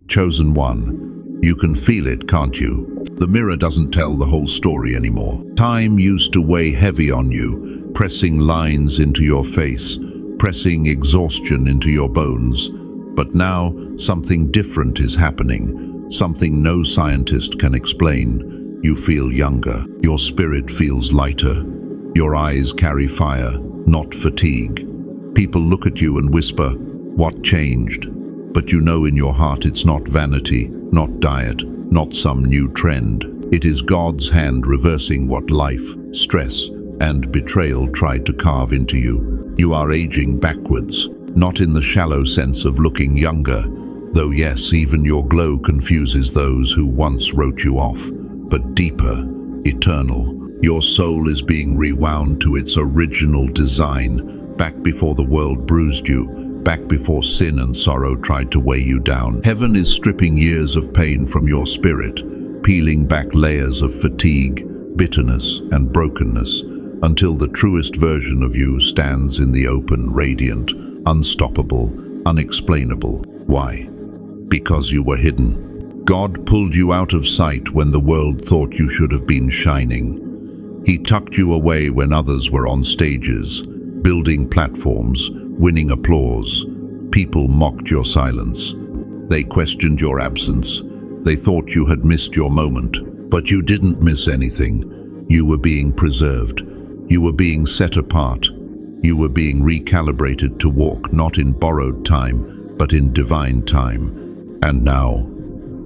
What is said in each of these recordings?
Chosen one, you can feel it, can't you? The mirror doesn't tell the whole story anymore. Time used to weigh heavy on you, pressing lines into your face, pressing exhaustion into your bones. But now, something different is happening, something no scientist can explain. You feel younger, your spirit feels lighter, your eyes carry fire, not fatigue. People look at you and whisper, "What changed?" But you know in your heart it's not vanity, not diet, not some new trend. It is God's hand reversing what life, stress, and betrayal tried to carve into you. You are aging backwards, not in the shallow sense of looking younger, though yes, even your glow confuses those who once wrote you off, but deeper, eternal. Your soul is being rewound to its original design, back before the world bruised you, back before sin and sorrow tried to weigh you down. Heaven is stripping years of pain from your spirit, peeling back layers of fatigue, bitterness, and brokenness, until the truest version of you stands in the open, radiant, unstoppable, unexplainable. Why? Because you were hidden. God pulled you out of sight when the world thought you should have been shining. He tucked you away when others were on stages, building platforms, winning applause. People mocked your silence. They questioned your absence. They thought you had missed your moment. But you didn't miss anything. You were being preserved. You were being set apart. You were being recalibrated to walk not in borrowed time, but in divine time. And now,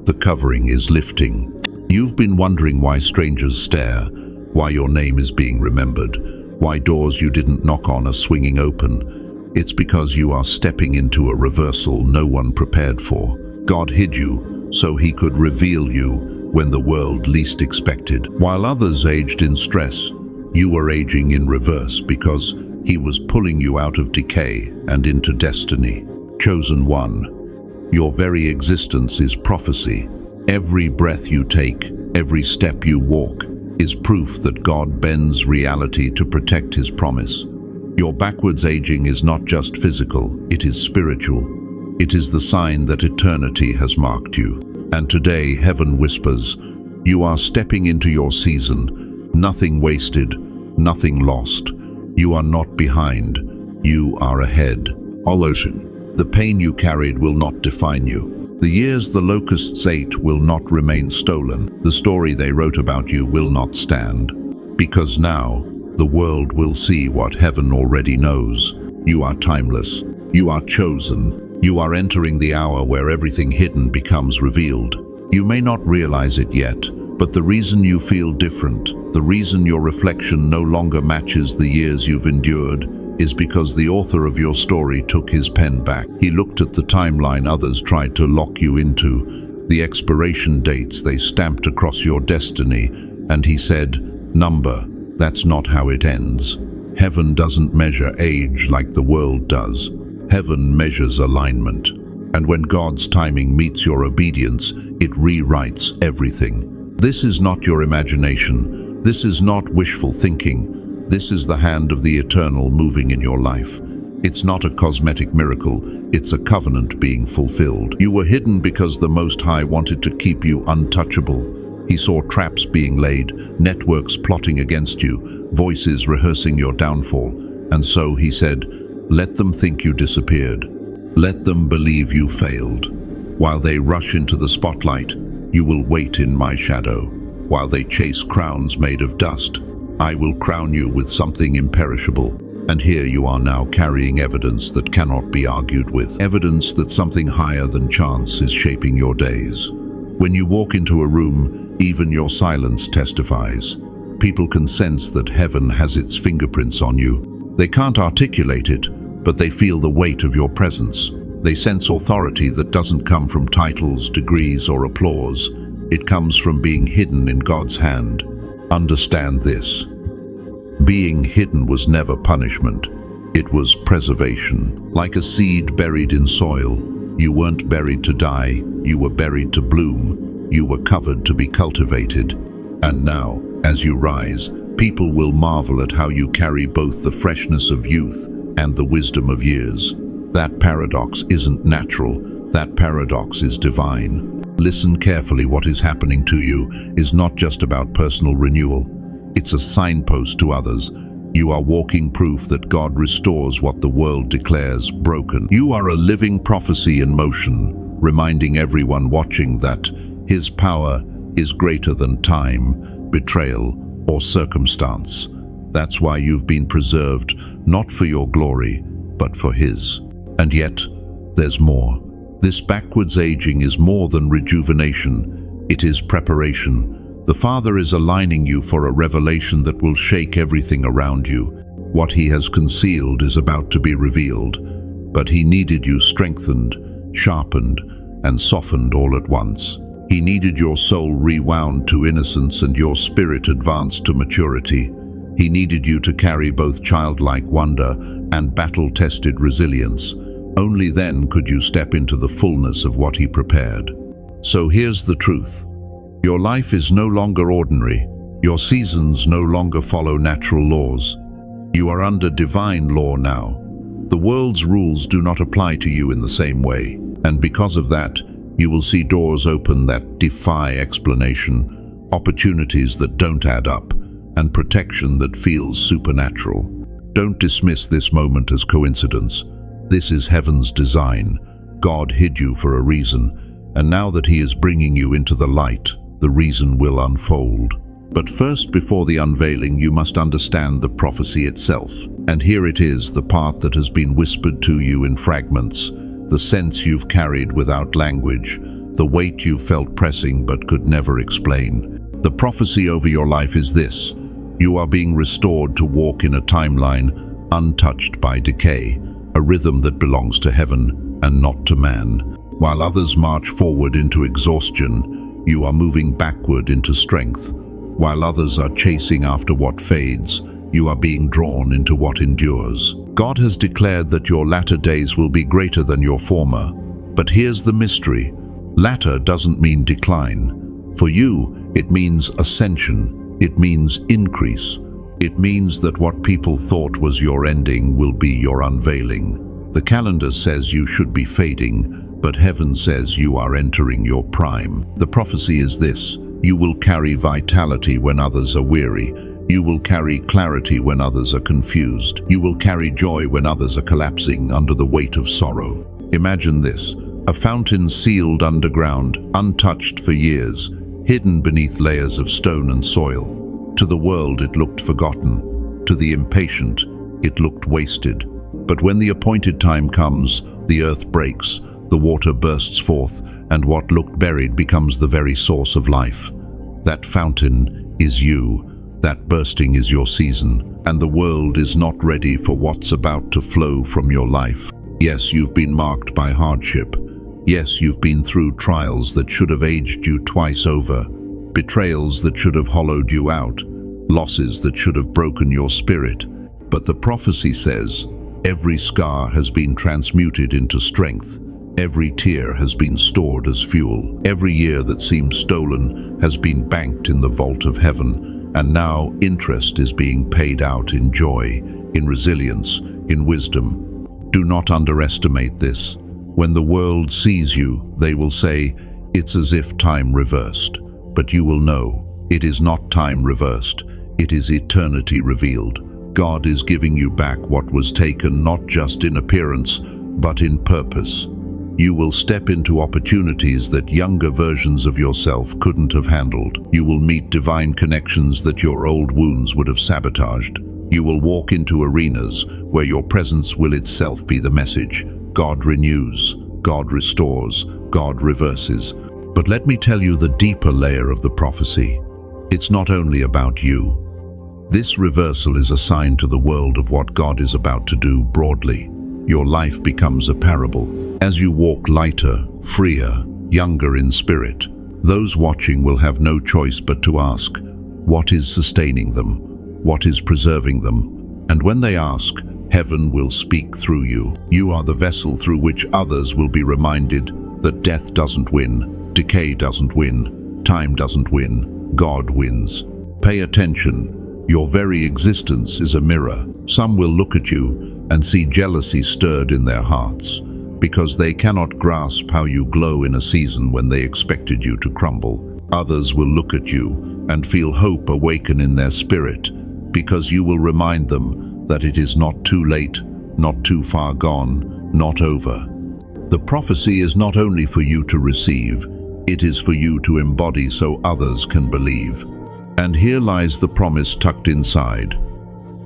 the covering is lifting. You've been wondering why strangers stare, why your name is being remembered, why doors you didn't knock on are swinging open. It's because you are stepping into a reversal no one prepared for. God hid you so he could reveal you when the world least expected. While others aged in stress, you were aging in reverse because he was pulling you out of decay and into destiny. Chosen one, your very existence is prophecy. Every breath you take, every step you walk, is proof that God bends reality to protect his promise. Your backwards aging is not just physical, it is spiritual. It is the sign that eternity has marked you. And today, heaven whispers, you are stepping into your season. Nothing wasted, nothing lost. You are not behind, you are ahead. Ocean, the pain you carried will not define you. The years the locusts ate will not remain stolen. The story they wrote about you will not stand. Because now, the world will see what heaven already knows. You are timeless. You are chosen. You are entering the hour where everything hidden becomes revealed. You may not realize it yet, but the reason you feel different, the reason your reflection no longer matches the years you've endured, is because the author of your story took his pen back. He looked at the timeline others tried to lock you into, the expiration dates they stamped across your destiny, and he said, "Number, that's not how it ends." Heaven doesn't measure age like the world does. Heaven measures alignment. And when God's timing meets your obedience, it rewrites everything. This is not your imagination. This is not wishful thinking. This is the hand of the eternal moving in your life. It's not a cosmetic miracle, it's a covenant being fulfilled. You were hidden because the Most High wanted to keep you untouchable. He saw traps being laid, networks plotting against you, voices rehearsing your downfall. And so he said, let them think you disappeared. Let them believe you failed. While they rush into the spotlight, you will wait in my shadow. While they chase crowns made of dust, I will crown you with something imperishable. And here you are now carrying evidence that cannot be argued with. Evidence that something higher than chance is shaping your days. When you walk into a room, even your silence testifies. People can sense that heaven has its fingerprints on you. They can't articulate it, but they feel the weight of your presence. They sense authority that doesn't come from titles, degrees, or applause. It comes from being hidden in God's hand. Understand this. Being hidden was never punishment. It was preservation. Like a seed buried in soil, you weren't buried to die, you were buried to bloom. You were covered to be cultivated. And now, as you rise, people will marvel at how you carry both the freshness of youth and the wisdom of years. That paradox isn't natural, That paradox is divine. Listen carefully. What is happening to you is not just about personal renewal. It's a signpost to others. You are walking proof that God restores what the world declares broken. You are a living prophecy in motion, reminding everyone watching that His power is greater than time, betrayal, or circumstance. That's why you've been preserved, not for your glory, but for His. And yet, there's more. This backwards aging is more than rejuvenation. It is preparation. The Father is aligning you for a revelation that will shake everything around you. What He has concealed is about to be revealed, but He needed you strengthened, sharpened, and softened all at once. He needed your soul rewound to innocence and your spirit advanced to maturity. He needed you to carry both childlike wonder and battle-tested resilience. Only then could you step into the fullness of what He prepared. So here's the truth. Your life is no longer ordinary. Your seasons no longer follow natural laws. You are under divine law now. The world's rules do not apply to you in the same way, and because of that, you will see doors open that defy explanation, opportunities that don't add up, and protection that feels supernatural. Don't dismiss this moment as coincidence. This is heaven's design. God hid you for a reason, and now that He is bringing you into the light, the reason will unfold. But first, before the unveiling, you must understand the prophecy itself. And here it is, the part that has been whispered to you in fragments, the sense you've carried without language, the weight you felt pressing but could never explain. The prophecy over your life is this: you are being restored to walk in a timeline untouched by decay, a rhythm that belongs to heaven and not to man. While others march forward into exhaustion, you are moving backward into strength. While others are chasing after what fades, you are being drawn into what endures. God has declared that your latter days will be greater than your former. But here's the mystery. Latter doesn't mean decline. For you, it means ascension. It means increase. It means that what people thought was your ending will be your unveiling. The calendar says you should be fading, but heaven says you are entering your prime. The prophecy is this: you will carry vitality when others are weary. You will carry clarity when others are confused. You will carry joy when others are collapsing under the weight of sorrow. Imagine this: a fountain sealed underground, untouched for years, hidden beneath layers of stone and soil. To the world it looked forgotten. To the impatient, it looked wasted. But when the appointed time comes, the earth breaks, the water bursts forth, and what looked buried becomes the very source of life. That fountain is you. That bursting is your season, and the world is not ready for what's about to flow from your life. Yes, you've been marked by hardship. Yes, you've been through trials that should have aged you twice over, betrayals that should have hollowed you out, losses that should have broken your spirit. But the prophecy says, every scar has been transmuted into strength. Every tear has been stored as fuel. Every year that seemed stolen has been banked in the vault of heaven, and now interest is being paid out in joy, in resilience, in wisdom. Do not underestimate this. When the world sees you, they will say, it's as if time reversed. But you will know, it is not time reversed. It is eternity revealed. God is giving you back what was taken not just in appearance, but in purpose. You will step into opportunities that younger versions of yourself couldn't have handled. You will meet divine connections that your old wounds would have sabotaged. You will walk into arenas where your presence will itself be the message. God renews, God restores, God reverses. But let me tell you the deeper layer of the prophecy. It's not only about you. This reversal is a sign to the world of what God is about to do broadly. Your life becomes a parable. As you walk lighter, freer, younger in spirit, those watching will have no choice but to ask, what is sustaining them? What is preserving them? And when they ask, heaven will speak through you. You are the vessel through which others will be reminded that death doesn't win, decay doesn't win, time doesn't win, God wins. Pay attention. Your very existence is a mirror. Some will look at you and see jealousy stirred in their hearts. because they cannot grasp how you glow in a season when they expected you to crumble. Others will look at you and feel hope awaken in their spirit, because you will remind them that it is not too late, not too far gone, not over. The prophecy is not only for you to receive, it is for you to embody so others can believe. And here lies the promise tucked inside.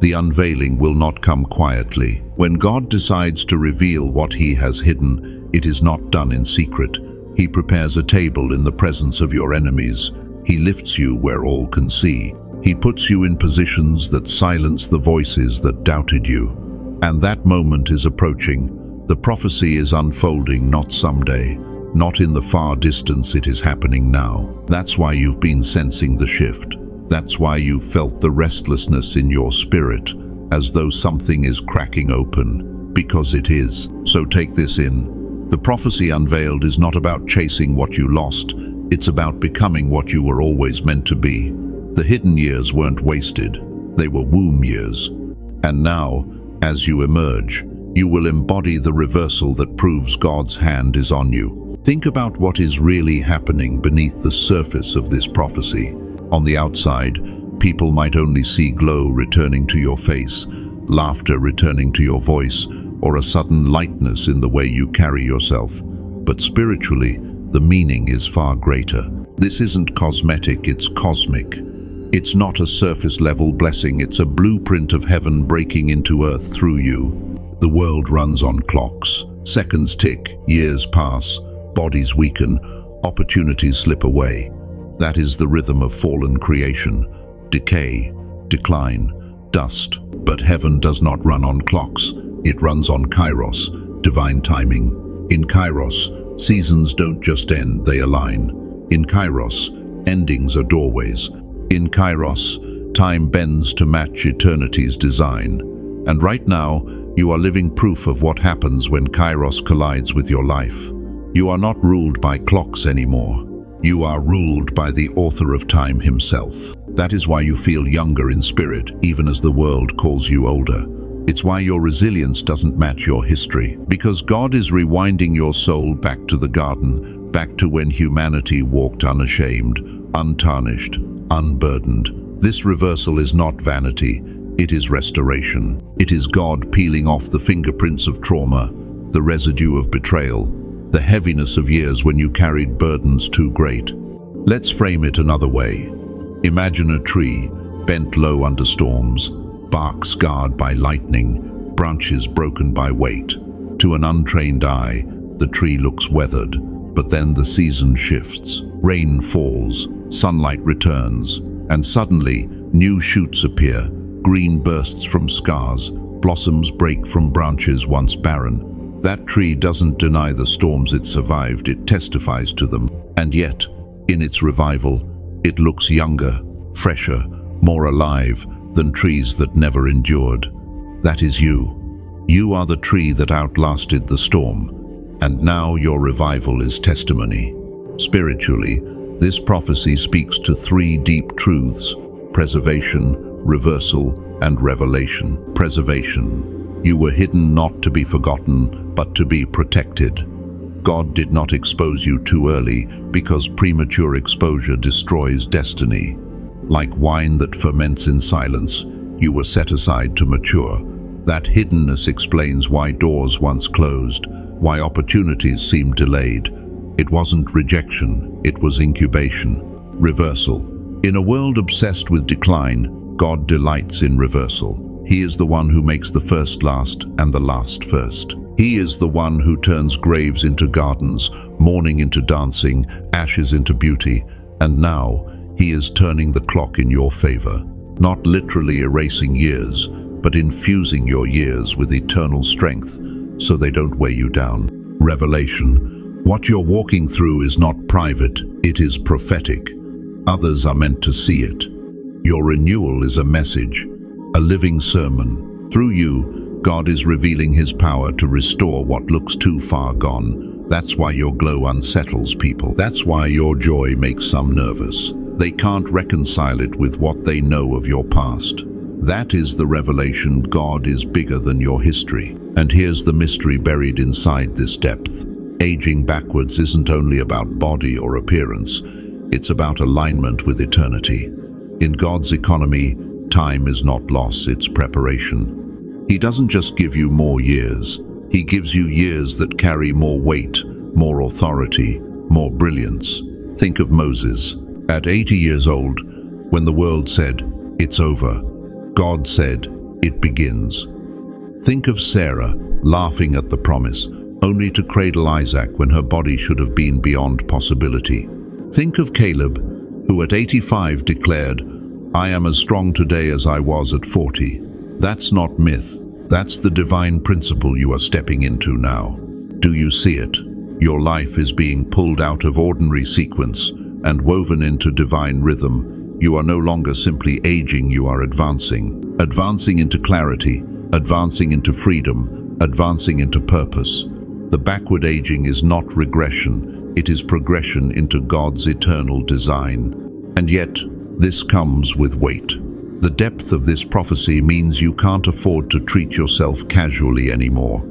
The unveiling will not come quietly. When God decides to reveal what He has hidden, it is not done in secret. He prepares a table in the presence of your enemies. He lifts you where all can see. He puts you in positions that silence the voices that doubted you. And that moment is approaching. The prophecy is unfolding, not someday, not in the far distance. It is happening now. That's why you've been sensing the shift. That's why you've felt the restlessness in your spirit, as though something is cracking open, because it is. So take this in. The prophecy unveiled is not about chasing what you lost. It's about becoming what you were always meant to be. The hidden years weren't wasted. They were womb years. And now, as you emerge, you will embody the reversal that proves God's hand is on you. Think about what is really happening beneath the surface of this prophecy. On the outside, people might only see glow returning to your face, laughter returning to your voice, or a sudden lightness in the way you carry yourself. But spiritually, the meaning is far greater. This isn't cosmetic, it's cosmic. It's not a surface-level blessing, it's a blueprint of heaven breaking into earth through you. The world runs on clocks. Seconds tick, years pass, bodies weaken, opportunities slip away. That is the rhythm of fallen creation. Decay, decline, dust. But heaven does not run on clocks. It runs on kairos, divine timing. In kairos, seasons don't just end, they align. In kairos, endings are doorways. In kairos, time bends to match eternity's design. And right now, you are living proof of what happens when kairos collides with your life. You are not ruled by clocks anymore. You are ruled by the author of time himself. That is why you feel younger in spirit, even as the world calls you older. It's why your resilience doesn't match your history. Because God is rewinding your soul back to the garden, back to when humanity walked unashamed, untarnished, unburdened. This reversal is not vanity, it is restoration. It is God peeling off the fingerprints of trauma, the residue of betrayal, the heaviness of years when you carried burdens too great. Let's frame it another way. Imagine a tree, bent low under storms, bark scarred by lightning, branches broken by weight. To an untrained eye, the tree looks weathered, but then the season shifts. Rain falls, sunlight returns, and suddenly new shoots appear. Green bursts from scars, blossoms break from branches once barren. That tree doesn't deny the storms it survived, it testifies to them. And yet, in its revival, it looks younger, fresher, more alive than trees that never endured. That is you. You are the tree that outlasted the storm. And now your revival is testimony. Spiritually, this prophecy speaks to three deep truths: preservation, reversal, and revelation. Preservation. You were hidden not to be forgotten, but to be protected. God did not expose you too early, because premature exposure destroys destiny. Like wine that ferments in silence, you were set aside to mature. That hiddenness explains why doors once closed, why opportunities seemed delayed. It wasn't rejection, it was incubation. Reversal. In a world obsessed with decline, God delights in reversal. He is the one who makes the first last and the last first. He is the one who turns graves into gardens, mourning into dancing, ashes into beauty. And now, He is turning the clock in your favor. Not literally erasing years, but infusing your years with eternal strength, so they don't weigh you down. Revelation. What you're walking through is not private, it is prophetic. Others are meant to see it. Your renewal is a message, a living sermon. Through you, God is revealing His power to restore what looks too far gone. That's why your glow unsettles people. That's why your joy makes some nervous. They can't reconcile it with what they know of your past. That is the revelation: God is bigger than your history. And here's the mystery buried inside this depth. Aging backwards isn't only about body or appearance, it's about alignment with eternity. In God's economy, time is not loss, it's preparation. He doesn't just give you more years, He gives you years that carry more weight, more authority, more brilliance. Think of Moses. At 80 years old, when the world said, "It's over," God said, "It begins." Think of Sarah, laughing at the promise, only to cradle Isaac when her body should have been beyond possibility. Think of Caleb, who at 85 declared, "I am as strong today as I was at 40. That's not myth. That's the divine principle you are stepping into now. Do you see it? Your life is being pulled out of ordinary sequence and woven into divine rhythm. You are no longer simply aging, you are advancing. Advancing into clarity, advancing into freedom, advancing into purpose. The backward aging is not regression, it is progression into God's eternal design. And yet, this comes with weight. The depth of this prophecy means you can't afford to treat yourself casually anymore.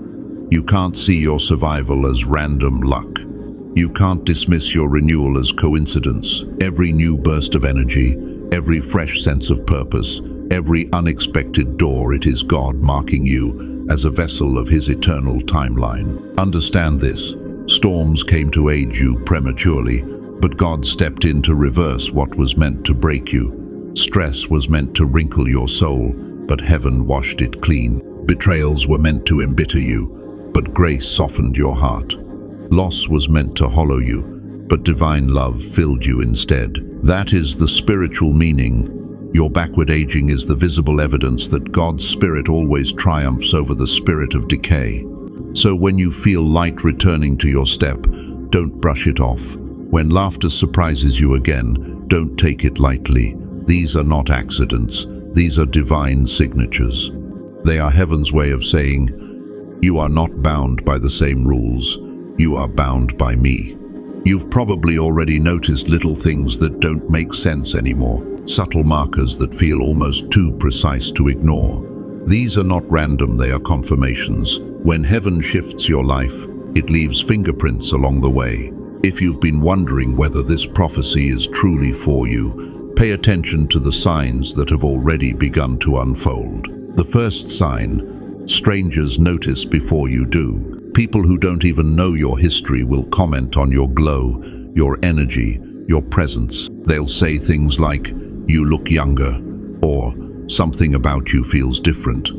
You can't see your survival as random luck. You can't dismiss your renewal as coincidence. Every new burst of energy, every fresh sense of purpose, every unexpected door, it is God marking you as a vessel of His eternal timeline. Understand this. Storms came to age you prematurely, but God stepped in to reverse what was meant to break you. Stress was meant to wrinkle your soul, but heaven washed it clean. Betrayals were meant to embitter you, but grace softened your heart. Loss was meant to hollow you, but divine love filled you instead. That is the spiritual meaning. Your backward aging is the visible evidence that God's Spirit always triumphs over the spirit of decay. So when you feel light returning to your step, don't brush it off. When laughter surprises you again, don't take it lightly. These are not accidents, these are divine signatures. They are heaven's way of saying, "You are not bound by the same rules, you are bound by me." You've probably already noticed little things that don't make sense anymore, subtle markers that feel almost too precise to ignore. These are not random, they are confirmations. When heaven shifts your life, it leaves fingerprints along the way. If you've been wondering whether this prophecy is truly for you, pay attention to the signs that have already begun to unfold. The first sign: strangers notice before you do. People who don't even know your history will comment on your glow, your energy, your presence. They'll say things like, "You look younger," or "Something about you feels different."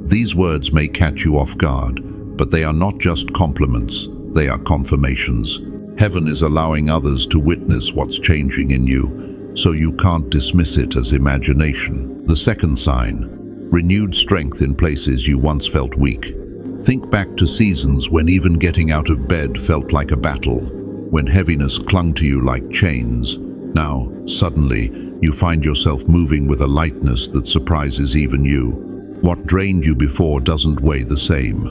These words may catch you off guard, but they are not just compliments, they are confirmations. Heaven is allowing others to witness what's changing in you, so you can't dismiss it as imagination. The second sign: renewed strength in places you once felt weak. Think back to seasons when even getting out of bed felt like a battle, when heaviness clung to you like chains. Now, suddenly, you find yourself moving with a lightness that surprises even you. What drained you before doesn't weigh the same.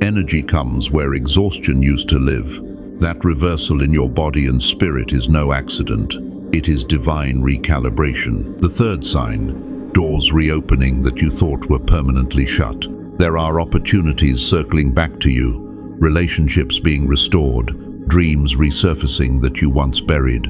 Energy comes where exhaustion used to live. That reversal in your body and spirit is no accident. It is divine recalibration. The third sign: doors reopening that you thought were permanently shut. There are opportunities circling back to you, relationships being restored, dreams resurfacing that you once buried.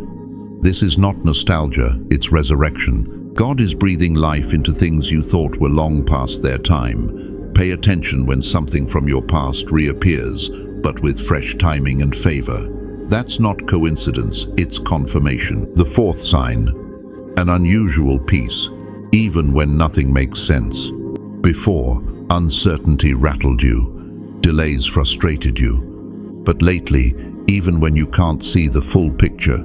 This is not nostalgia, it's resurrection. God is breathing life into things you thought were long past their time. Pay attention when something from your past reappears, but with fresh timing and favor. That's not coincidence, it's confirmation. The fourth sign: an unusual peace, even when nothing makes sense. Before, uncertainty rattled you, delays frustrated you. But lately, even when you can't see the full picture,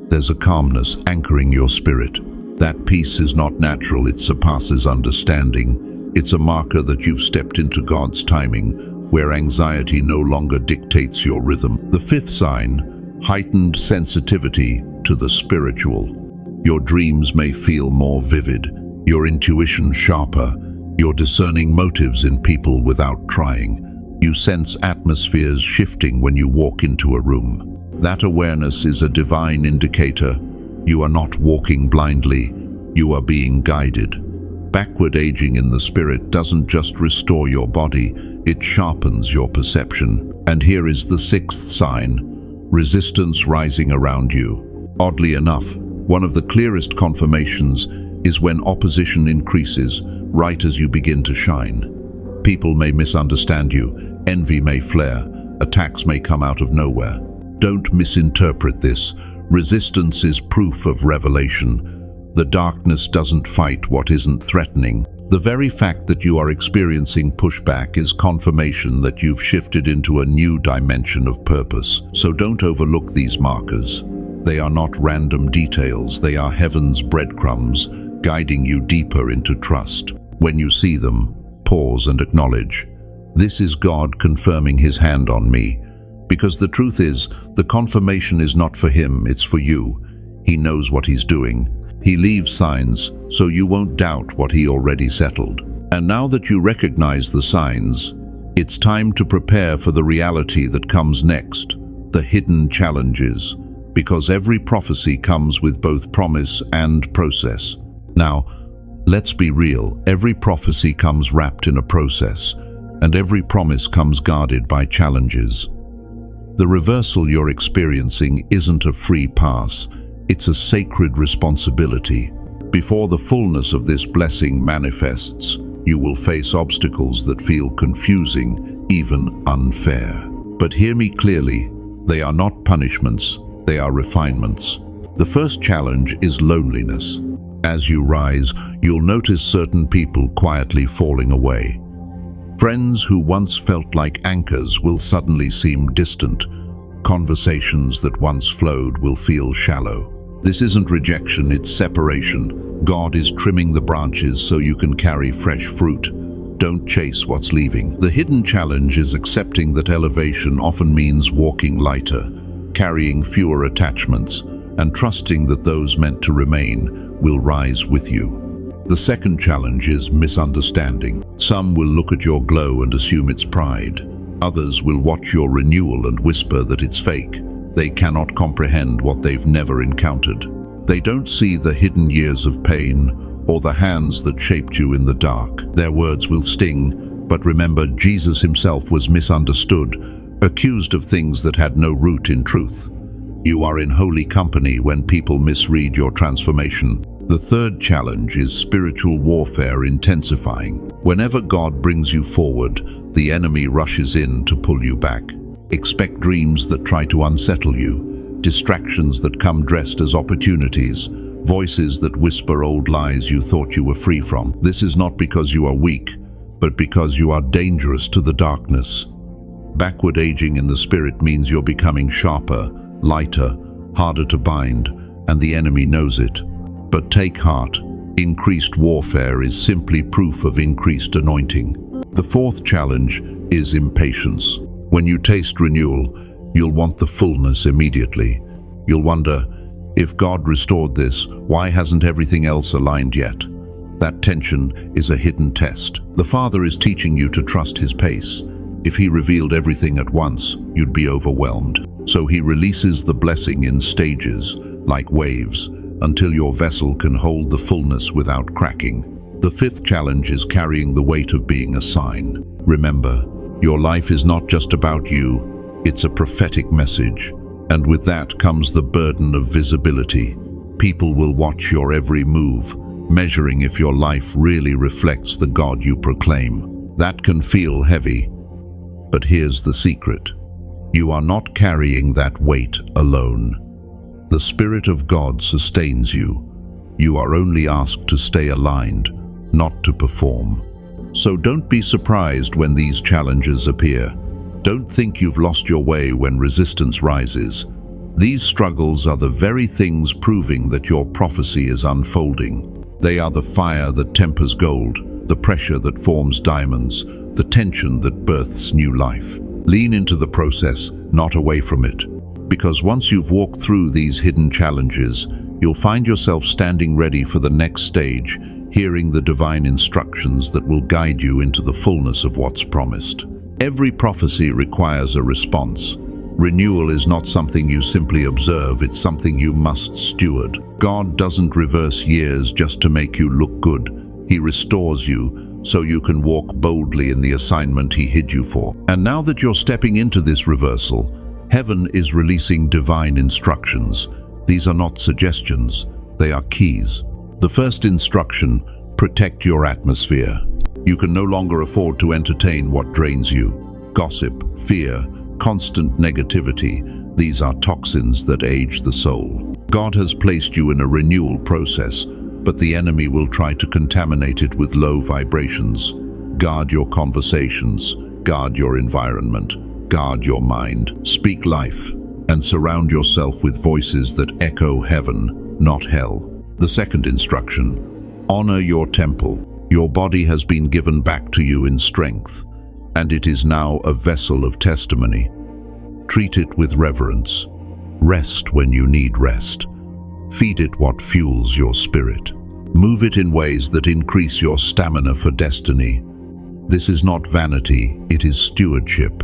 there's a calmness anchoring your spirit. That peace is not natural, it surpasses understanding. It's a marker that you've stepped into God's timing, where anxiety no longer dictates your rhythm. The fifth sign: heightened sensitivity to the spiritual. Your dreams may feel more vivid, your intuition sharper, you're discerning motives in people without trying. You sense atmospheres shifting when you walk into a room. That awareness is a divine indicator. You are not walking blindly, you are being guided. Backward aging in the spirit doesn't just restore your body, it sharpens your perception. And here is the sixth sign: resistance rising around you. Oddly enough, one of the clearest confirmations is when opposition increases right as you begin to shine. People may misunderstand you, envy may flare, attacks may come out of nowhere. Don't misinterpret this. Resistance is proof of revelation. The darkness doesn't fight what isn't threatening. The very fact that you are experiencing pushback is confirmation that you've shifted into a new dimension of purpose. So don't overlook these markers. They are not random details, they are heaven's breadcrumbs, guiding you deeper into trust. When you see them, pause and acknowledge, this is God confirming His hand on me. Because the truth is, the confirmation is not for Him, it's for you. He knows what He's doing. He leaves signs, so you won't doubt what He already settled. And now that you recognize the signs, it's time to prepare for the reality that comes next, the hidden challenges. Because every prophecy comes with both promise and process. Now, let's be real, every prophecy comes wrapped in a process, and every promise comes guarded by challenges. The reversal you're experiencing isn't a free pass, it's a sacred responsibility. Before the fullness of this blessing manifests, you will face obstacles that feel confusing, even unfair. But hear me clearly, they are not punishments, they are refinements. The first challenge is loneliness. As you rise, you'll notice certain people quietly falling away. Friends who once felt like anchors will suddenly seem distant. Conversations that once flowed will feel shallow. This isn't rejection, it's separation. God is trimming the branches so you can carry fresh fruit. Don't chase what's leaving. The hidden challenge is accepting that elevation often means walking lighter, carrying fewer attachments, and trusting that those meant to remain will rise with you. The second challenge is misunderstanding. Some will look at your glow and assume it's pride. Others will watch your renewal and whisper that it's fake. They cannot comprehend what they've never encountered. They don't see the hidden years of pain or the hands that shaped you in the dark. Their words will sting, but remember, Jesus Himself was misunderstood, accused of things that had no root in truth. You are in holy company when people misread your transformation. The third challenge is spiritual warfare intensifying. Whenever God brings you forward, the enemy rushes in to pull you back. Expect dreams that try to unsettle you, distractions that come dressed as opportunities, voices that whisper old lies you thought you were free from. This is not because you are weak, but because you are dangerous to the darkness. Backward aging in the spirit means you're becoming sharper, lighter, harder to bind, and the enemy knows it. But take heart, increased warfare is simply proof of increased anointing. The fourth challenge is impatience. When you taste renewal, you'll want the fullness immediately. You'll wonder, if God restored this, why hasn't everything else aligned yet? That tension is a hidden test. The Father is teaching you to trust His pace. If He revealed everything at once, you'd be overwhelmed. So He releases the blessing in stages, like waves, until your vessel can hold the fullness without cracking. The fifth challenge is carrying the weight of being a sign. Remember, your life is not just about you, it's a prophetic message. And with that comes the burden of visibility. People will watch your every move, measuring if your life really reflects the God you proclaim. That can feel heavy. But here's the secret. You are not carrying that weight alone. The Spirit of God sustains you. You are only asked to stay aligned, not to perform. So don't be surprised when these challenges appear. Don't think you've lost your way when resistance rises. These struggles are the very things proving that your prophecy is unfolding. They are the fire that tempers gold, the pressure that forms diamonds, the tension that births new life. Lean into the process, not away from it. Because once you've walked through these hidden challenges, you'll find yourself standing ready for the next stage, hearing the divine instructions that will guide you into the fullness of what's promised. Every prophecy requires a response. Renewal is not something you simply observe, it's something you must steward. God doesn't reverse years just to make you look good. He restores you so you can walk boldly in the assignment He hid you for. And now that you're stepping into this reversal, heaven is releasing divine instructions. These are not suggestions, they are keys. The first instruction: protect your atmosphere. You can no longer afford to entertain what drains you. Gossip, fear, constant negativity, these are toxins that age the soul. God has placed you in a renewal process, but the enemy will try to contaminate it with low vibrations. Guard your conversations, guard your environment, guard your mind. Speak life, and surround yourself with voices that echo heaven, not hell. The second instruction: honor your temple. Your body has been given back to you in strength, and it is now a vessel of testimony. Treat it with reverence. Rest when you need rest. Feed it what fuels your spirit. Move it in ways that increase your stamina for destiny. This is not vanity, it is stewardship.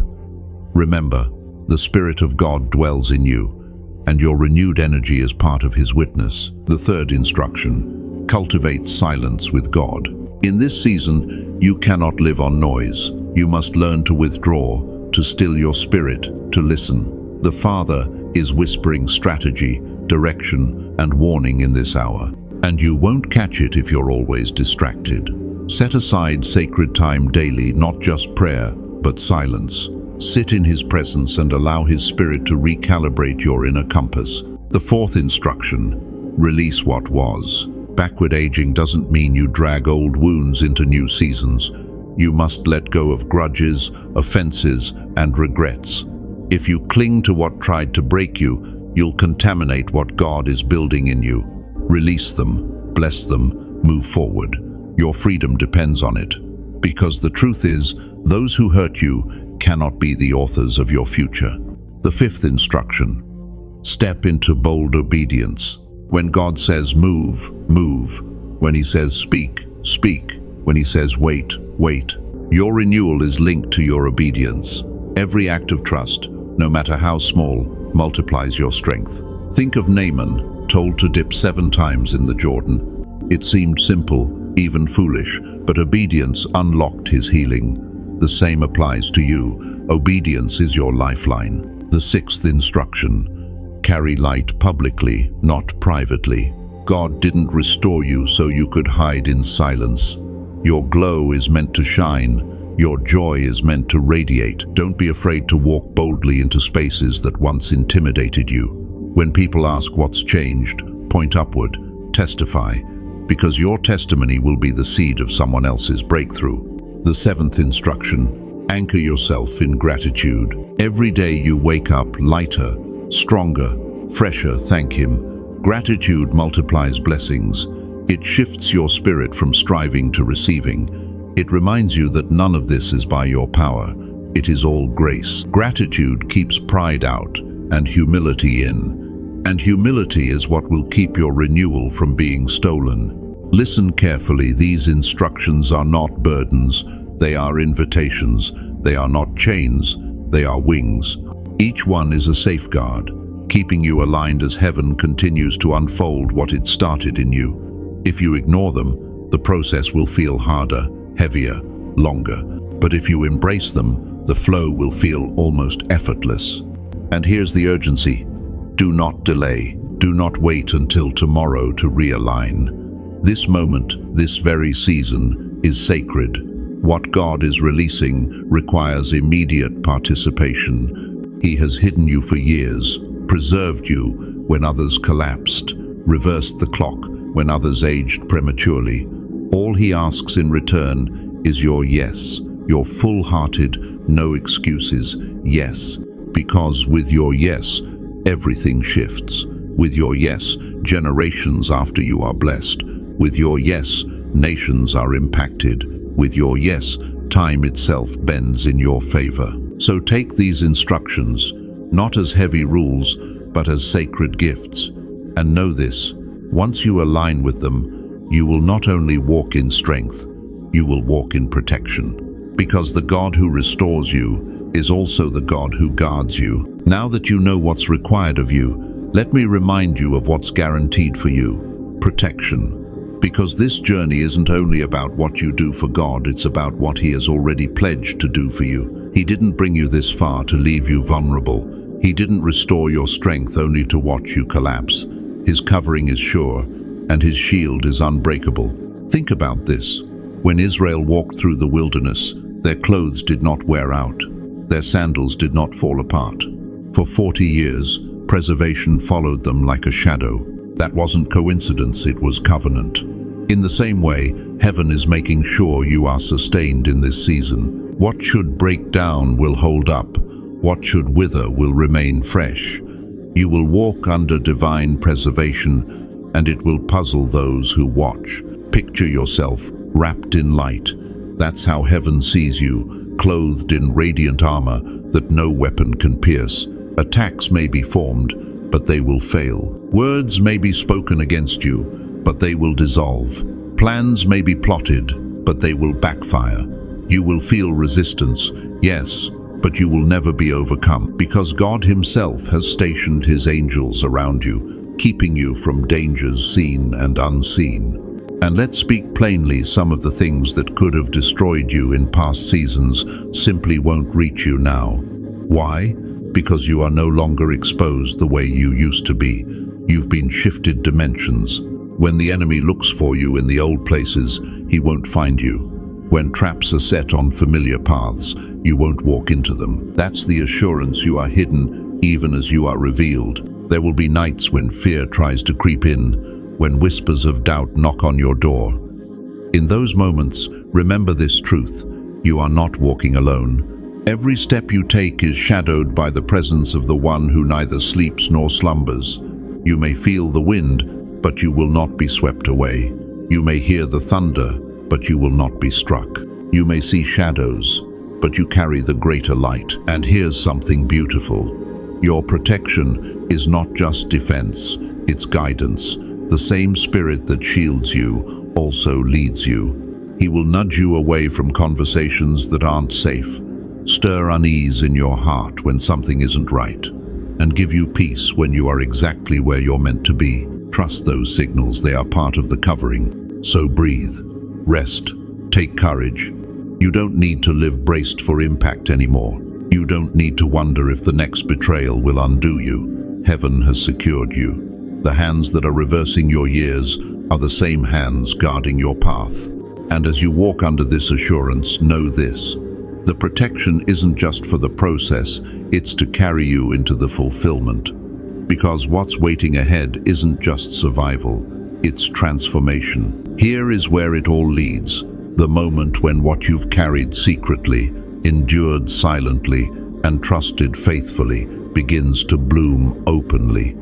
Remember, the Spirit of God dwells in you, and your renewed energy is part of His witness. The third instruction: cultivate silence with God. In this season, you cannot live on noise. You must learn to withdraw, to still your spirit, to listen. The Father is whispering strategy, direction, and warning in this hour. And you won't catch it if you're always distracted. Set aside sacred time daily, not just prayer, but silence. Sit in His presence and allow His Spirit to recalibrate your inner compass. The fourth instruction: release what was. Backward aging doesn't mean you drag old wounds into new seasons. You must let go of grudges, offenses, and regrets. If you cling to what tried to break you, you'll contaminate what God is building in you. Release them, bless them, move forward. Your freedom depends on it. Because the truth is, those who hurt you cannot be the authors of your future. The fifth instruction: step into bold obedience. When God says move, move. When He says speak, speak. When He says wait, wait. Your renewal is linked to your obedience. Every act of trust, no matter how small, multiplies your strength. Think of Naaman, told to dip 7 times in the Jordan. It seemed simple, even foolish, but obedience unlocked his healing. The same applies to you. Obedience is your lifeline. The sixth instruction: carry light publicly, not privately. God didn't restore you so you could hide in silence. Your glow is meant to shine. Your joy is meant to radiate. Don't be afraid to walk boldly into spaces that once intimidated you. When people ask what's changed, point upward, testify, because your testimony will be the seed of someone else's breakthrough. The seventh instruction: anchor yourself in gratitude. Every day you wake up lighter, stronger, fresher. Thank Him. Gratitude multiplies blessings. It shifts your spirit from striving to receiving. It reminds you that none of this is by your power. It is all grace. Gratitude keeps pride out and humility in. And humility is what will keep your renewal from being stolen. Listen carefully. These instructions are not burdens. They are invitations. They are not chains. They are wings. Each one is a safeguard, keeping you aligned as heaven continues to unfold what it started in you. If you ignore them, the process will feel harder, heavier, longer. But if you embrace them, the flow will feel almost effortless. And here's the urgency: do not delay. Do not wait until tomorrow to realign. This moment, this very season, is sacred. What God is releasing requires immediate participation. He has hidden you for years, preserved you when others collapsed, reversed the clock when others aged prematurely. All He asks in return is your yes, your full-hearted, no excuses yes. Because with your yes, everything shifts. With your yes, generations after you are blessed. With your yes, nations are impacted. With your yes, time itself bends in your favor. So take these instructions, not as heavy rules, but as sacred gifts. And know this: once you align with them, you will not only walk in strength, you will walk in protection. Because the God who restores you is also the God who guards you. Now that you know what's required of you, let me remind you of what's guaranteed for you: protection. Because this journey isn't only about what you do for God, it's about what He has already pledged to do for you. He didn't bring you this far to leave you vulnerable. He didn't restore your strength only to watch you collapse. His covering is sure, and His shield is unbreakable. Think about this. When Israel walked through the wilderness, their clothes did not wear out. Their sandals did not fall apart. For 40 years, preservation followed them like a shadow. That wasn't coincidence, it was covenant. In the same way, heaven is making sure you are sustained in this season. What should break down will hold up. What should wither will remain fresh. You will walk under divine preservation, and it will puzzle those who watch. Picture yourself wrapped in light. That's how heaven sees you, clothed in radiant armor that no weapon can pierce. Attacks may be formed, but they will fail. Words may be spoken against you, but they will dissolve. Plans may be plotted, but they will backfire. You will feel resistance, yes, but you will never be overcome, because God Himself has stationed His angels around you, keeping you from dangers seen and unseen. And let's speak plainly, some of the things that could have destroyed you in past seasons simply won't reach you now. Why? Because you are no longer exposed the way you used to be. You've been shifted dimensions. When the enemy looks for you in the old places, he won't find you. When traps are set on familiar paths, you won't walk into them. That's the assurance you are hidden even as you are revealed. There will be nights when fear tries to creep in, when whispers of doubt knock on your door. In those moments, remember this truth: you are not walking alone. Every step you take is shadowed by the presence of the one who neither sleeps nor slumbers. You may feel the wind, but you will not be swept away. You may hear the thunder, but you will not be struck. You may see shadows, but you carry the greater light. And here's something beautiful. Your protection is not just defense, it's guidance. The same Spirit that shields you also leads you. He will nudge you away from conversations that aren't safe, stir unease in your heart when something isn't right, and give you peace when you are exactly where you're meant to be. Trust those signals, they are part of the covering. So breathe, rest, take courage. You don't need to live braced for impact anymore. You don't need to wonder if the next betrayal will undo you. Heaven has secured you. The hands that are reversing your years are the same hands guarding your path. And as you walk under this assurance, know this: the protection isn't just for the process, it's to carry you into the fulfillment. Because what's waiting ahead isn't just survival, it's transformation. Here is where it all leads, the moment when what you've carried secretly, endured silently, and trusted faithfully begins to bloom openly.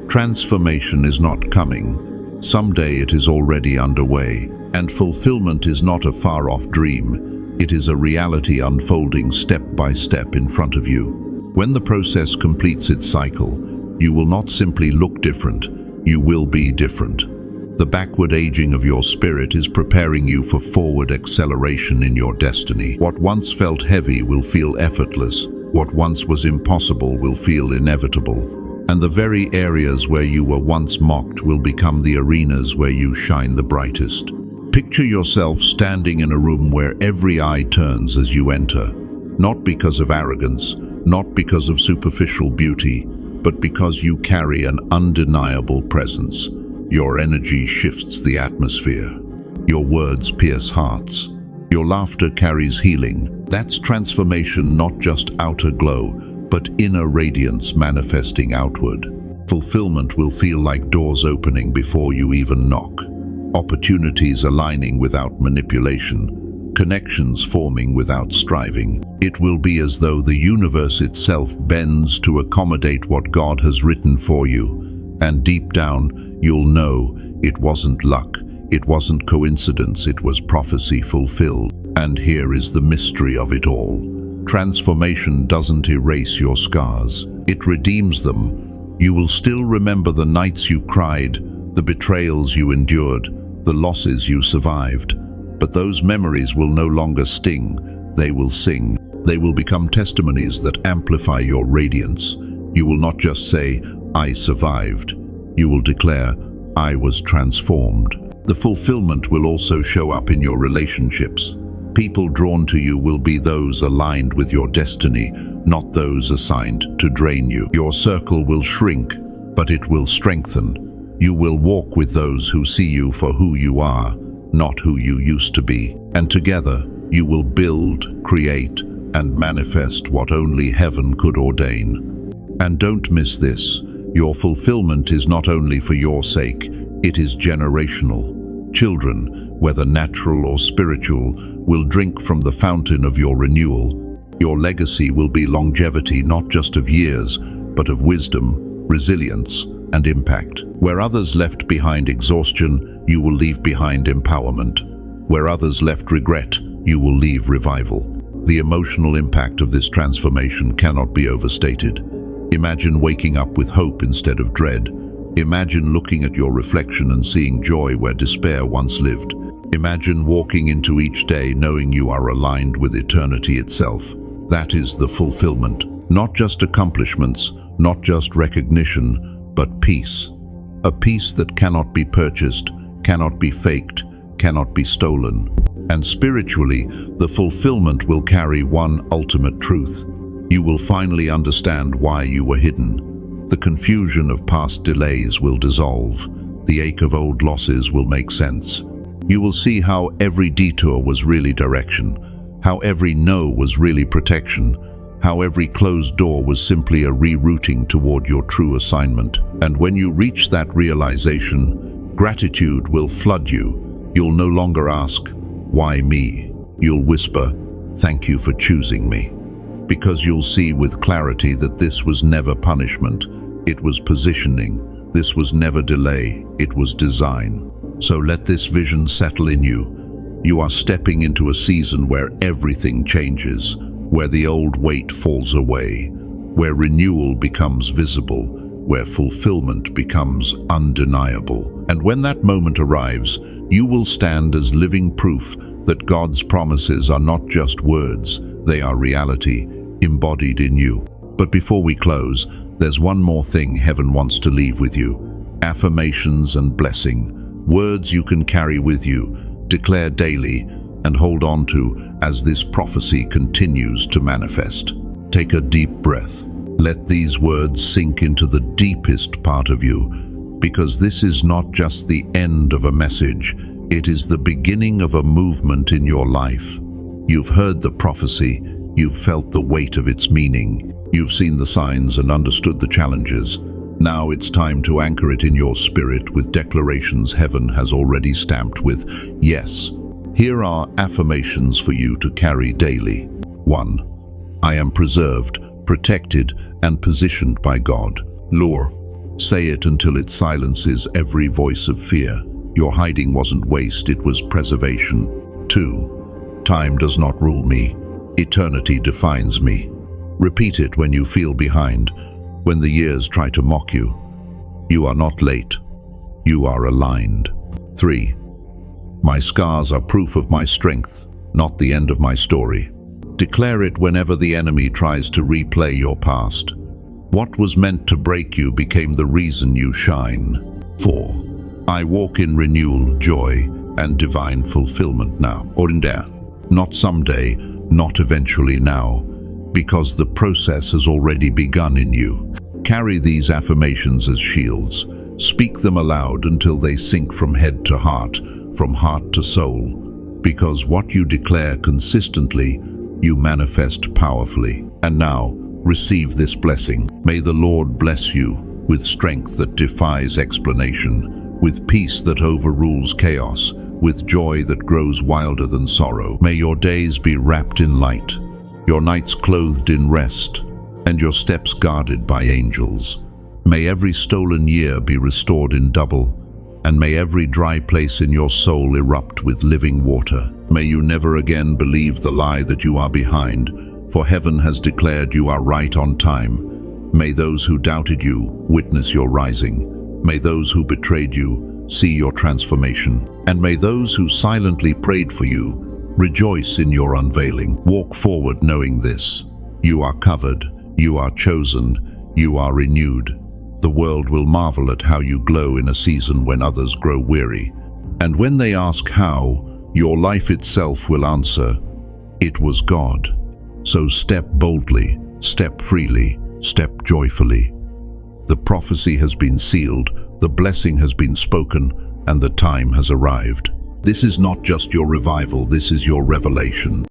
Transformation is not coming. Someday it is already underway, and fulfillment is not a far-off dream. It is a reality unfolding step by step in front of you. When the process completes its cycle, you will not simply look different, you will be different. The backward aging of your spirit is preparing you for forward acceleration in your destiny. What once felt heavy will feel effortless. What once was impossible will feel inevitable. And the very areas where you were once mocked will become the arenas where you shine the brightest. Picture yourself standing in a room where every eye turns as you enter, not because of arrogance, not because of superficial beauty, but because you carry an undeniable presence. Your energy shifts the atmosphere. Your words pierce hearts. Your laughter carries healing. That's transformation, not just outer glow, but inner radiance manifesting outward. Fulfillment will feel like doors opening before you even knock. Opportunities aligning without manipulation, connections forming without striving. It will be as though the universe itself bends to accommodate what God has written for you. And deep down, you'll know it wasn't luck, it wasn't coincidence, it was prophecy fulfilled. And here is the mystery of it all. Transformation doesn't erase your scars, it redeems them. You will still remember the nights you cried, the betrayals you endured, the losses you survived. But those memories will no longer sting, they will sing. They will become testimonies that amplify your radiance. You will not just say, "I survived." You will declare, "I was transformed." The fulfillment will also show up in your relationships. People drawn to you will be those aligned with your destiny, not those assigned to drain you. Your circle will shrink, but it will strengthen. You will walk with those who see you for who you are, not who you used to be. And together, you will build, create, and manifest what only heaven could ordain. And don't miss this. Your fulfillment is not only for your sake, it is generational. Children, whether natural or spiritual, will drink from the fountain of your renewal. Your legacy will be longevity not just of years, but of wisdom, resilience, and impact. Where others left behind exhaustion, you will leave behind empowerment. Where others left regret, you will leave revival. The emotional impact of this transformation cannot be overstated. Imagine waking up with hope instead of dread. Imagine looking at your reflection and seeing joy where despair once lived. Imagine walking into each day knowing you are aligned with eternity itself. That is the fulfillment. Not just accomplishments, not just recognition, but peace. A peace that cannot be purchased, cannot be faked, cannot be stolen. And spiritually, the fulfillment will carry one ultimate truth. You will finally understand why you were hidden. The confusion of past delays will dissolve. The ache of old losses will make sense. You will see how every detour was really direction, how every no was really protection, how every closed door was simply a rerouting toward your true assignment. And when you reach that realization, gratitude will flood you. You'll no longer ask, "Why me?" You'll whisper, "Thank you for choosing me." Because you'll see with clarity that this was never punishment, it was positioning. This was never delay, it was design. So let this vision settle in you. You are stepping into a season where everything changes, where the old weight falls away, where renewal becomes visible, where fulfillment becomes undeniable. And when that moment arrives, you will stand as living proof that God's promises are not just words, they are reality, embodied in you. But before we close, there's one more thing heaven wants to leave with you. Affirmations and blessing. Words you can carry with you, declare daily, and hold on to as this prophecy continues to manifest. Take a deep breath. Let these words sink into the deepest part of you, because this is not just the end of a message, it is the beginning of a movement in your life. You've heard the prophecy, you've felt the weight of its meaning, you've seen the signs and understood the challenges. Now it's time to anchor it in your spirit with declarations heaven has already stamped with yes. Here are affirmations for you to carry daily. 1. I am preserved, protected, and positioned by God. Lore. Say it until it silences every voice of fear. Your hiding wasn't waste, it was preservation. 2. Time does not rule me. Eternity defines me. Repeat it when you feel behind, when the years try to mock you. You are not late. You are aligned. 3. My scars are proof of my strength, not the end of my story. Declare it whenever the enemy tries to replay your past. What was meant to break you became the reason you shine. 4. I walk in renewal, joy, and divine fulfillment now. Or in there. Not someday, not eventually, now. Because the process has already begun in you. Carry these affirmations as shields. Speak them aloud until they sink from head to heart, from heart to soul. Because what you declare consistently, you manifest powerfully. And now, receive this blessing. May the Lord bless you with strength that defies explanation, with peace that overrules chaos, with joy that grows wilder than sorrow. May your days be wrapped in light, your nights clothed in rest, and your steps guarded by angels. May every stolen year be restored in double, and may every dry place in your soul erupt with living water. May you never again believe the lie that you are behind, for heaven has declared you are right on time. May those who doubted you witness your rising. May those who betrayed you see your transformation. And may those who silently prayed for you rejoice in your unveiling. Walk forward knowing this. You are covered, you are chosen, you are renewed. The world will marvel at how you glow in a season when others grow weary. And when they ask how, your life itself will answer, it was God. So step boldly, step freely, step joyfully. The prophecy has been sealed, the blessing has been spoken, and the time has arrived. This is not just your revival, this is your revelation.